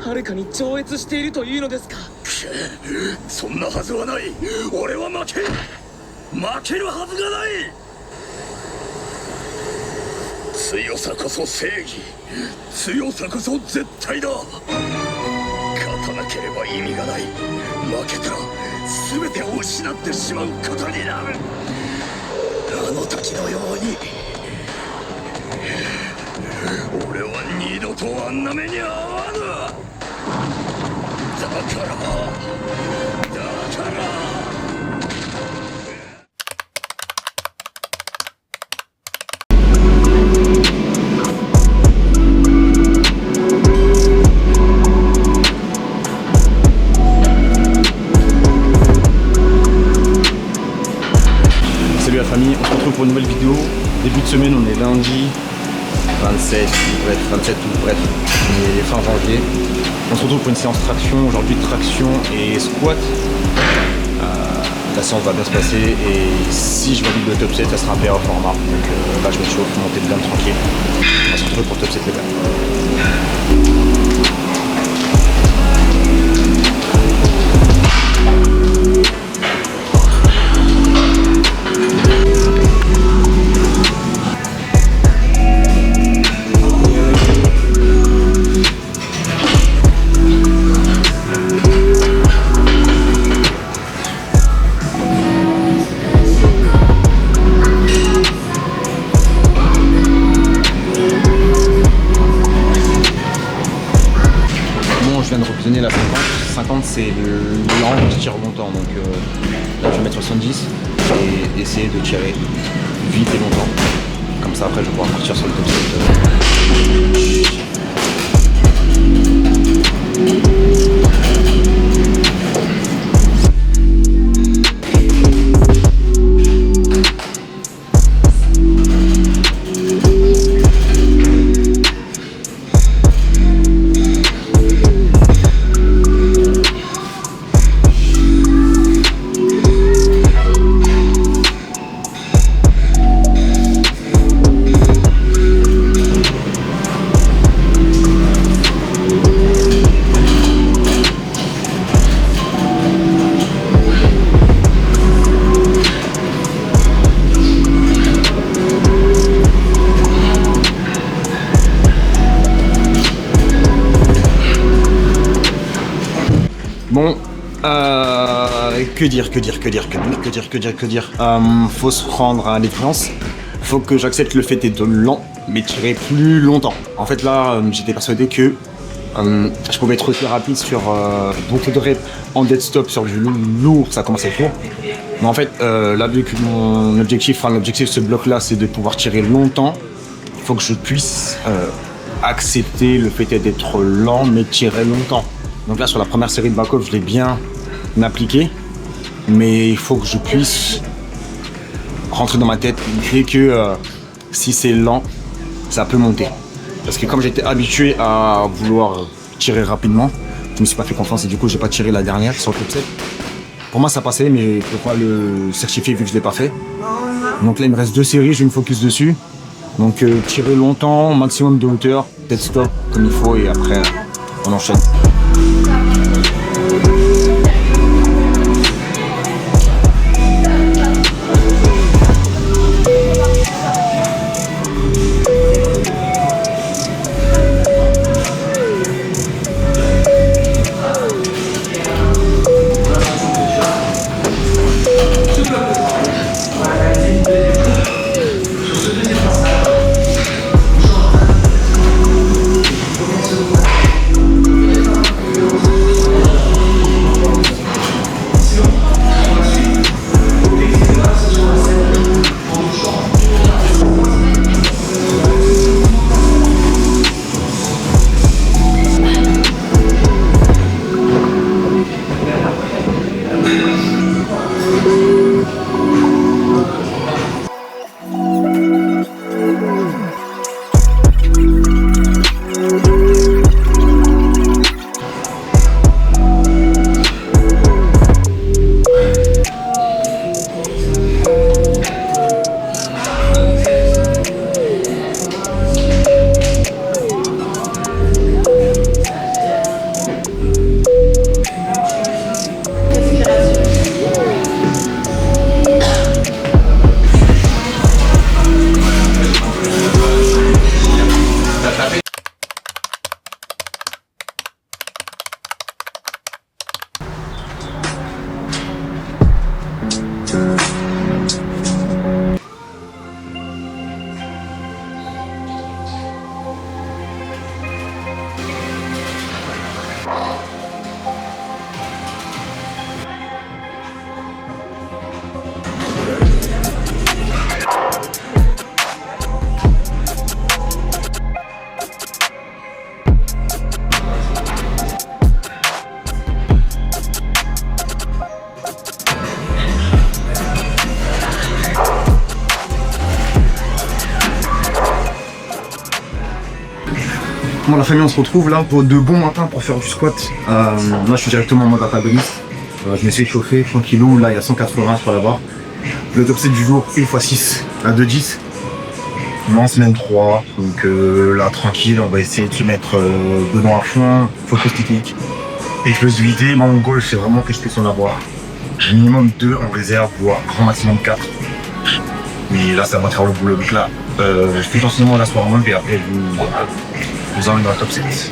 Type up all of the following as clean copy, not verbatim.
はるかに超越しているというのですか。そんなはずはない。俺は負けるはずがない。強さこそ正義、強さこそ絶対だ。勝たなければ意味がない。負けたら全てを失ってしまうことになる。あの時のように俺は二度とあんな目に遭わぬ。だからSalut la famille, on se retrouve pour une nouvelle vidéo. Début de semaine, on est lundi 27 ou bref, on est fin janvier. On se retrouve pour une séance traction, aujourd'hui traction et squat. La séance va bien se passer et si je valide le top 7, ça sera un PR format. Donc là je me chauffe, monter de gamme tranquille. On va se retrouver pour le top 7 les gars. Je viens de revisionner la 50. 50 c'est lent qui tire longtemps, donc là je vais mettre 70 et essayer de tirer vite et longtemps. Comme ça après je vais pouvoir partir sur le top 7. Bon, que dire. Faut se prendre à l'expérience. Faut que j'accepte le fait d'être lent, mais tirer plus longtemps. En fait là, j'étais persuadé que je pouvais être plus rapide sur beaucoup de reps en dead stop sur du lourd, ça commence à être lourd. Mais en fait, là vu que l'objectif de ce bloc là, c'est de pouvoir tirer longtemps, il faut que je puisse accepter le fait d'être lent, mais tirer longtemps. Donc là sur la première série de back-off je l'ai bien appliqué, mais il faut que je puisse rentrer dans ma tête l'idée que si c'est lent ça peut monter. Parce que comme j'étais habitué à vouloir tirer rapidement, je me suis pas fait confiance et du coup j'ai pas tiré la dernière sur le top 7. Pour moi ça passait, mais je peux pas le certifier vu que je l'ai pas fait. Donc là il me reste 2 séries, je vais me focus dessus. Donc tirer longtemps, maximum de hauteur, peut-être stop comme il faut et après on enchaîne. Bon, la famille, on se retrouve là pour de bons matins pour faire du squat. Là, je suis directement en mode antagoniste. Je me suis échauffé tranquillou. Là, il y a 180 sur la barre. Le top set du jour, 1x6 à 2-10. On est en semaine 3. Donc là, tranquille, on va essayer de se mettre dedans à fond. Focus technique. Explosivité. Mon goal, c'est vraiment que je puisse en avoir minimum 2 en réserve, voire grand maximum 4. Mais là, ça va faire le boulot. Donc là, je fais gentiment la soirée en mode et après, je vous emmène dans la top 7.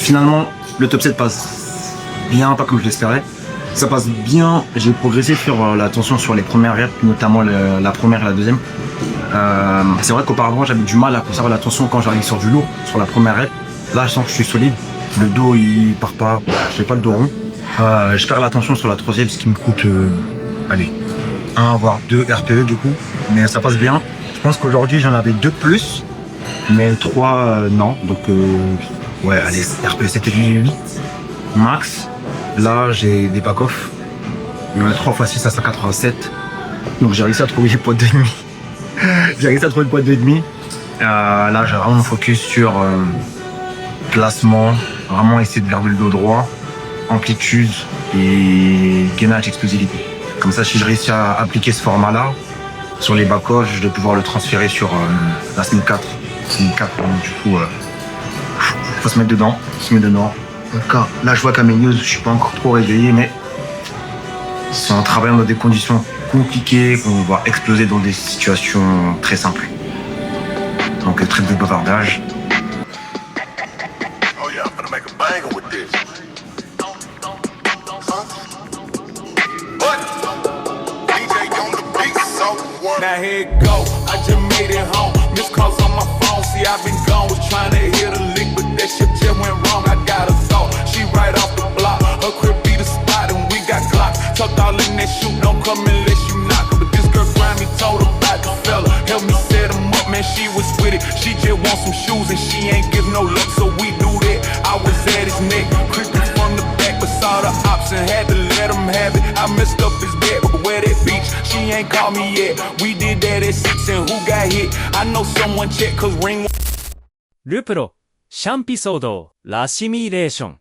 Finalement, le top 7 passe bien, pas comme je l'espérais. Ça passe bien, j'ai progressé sur la tension sur les premières reps, notamment la première et la deuxième. C'est vrai qu'auparavant, j'avais du mal à conserver la tension quand j'arrive sur du lourd, sur la première rep. Là, je sens que je suis solide. Le dos, il part pas, j'ai pas le dos rond. Je perds la tension sur la troisième, ce qui me coûte, allez, 1 voire 2 RPE du coup. Mais ça passe bien. Je pense qu'aujourd'hui, j'en avais 2 de plus, mais 3, non. Donc, ouais, allez, RPE 7,5 max. Là, j'ai des back-off. 3x6 à 187. Donc, j'ai réussi à trouver les poids de demi. J'ai réussi à trouver le poids de demi. Là, j'ai vraiment focus sur placement. Vraiment essayer de garder le dos droit. Amplitude et gainage explosivité. Comme ça, si je réussis à appliquer ce format-là sur les back-off, je vais pouvoir le transférer sur la semaine 4. Semaine 4, donc, du coup, faut se mettre dedans. Donc, là, je vois qu'à mes news, je suis pas encore trop réveillé, mais c'est en travaillant dans des conditions compliquées qu'on va exploser dans des situations très simples. Donc, trêve de bavardage. Now here it go, I just made it home. Missed calls on my phone, see I've been gone. Was trying to hit a lick, but that shit just went wrong. I got a thought, she right off the block. Her crib be the spot and we got Glock. Tucked all in that shoot, don't come unless you knock. But this girl grimy told about the fella. Help me set him up, man, she was with it. She just want some shoes and she ain't give no luck, so we do that. I was at his neck, creeping from the back, but saw the ops and had to let him have it. I messed up his bed, but where that beach? She ain't called me yet. We did that at 6 and who got hit? I know someone checked cause ring. ルプロ、シャンピソード、ラシミーレーション。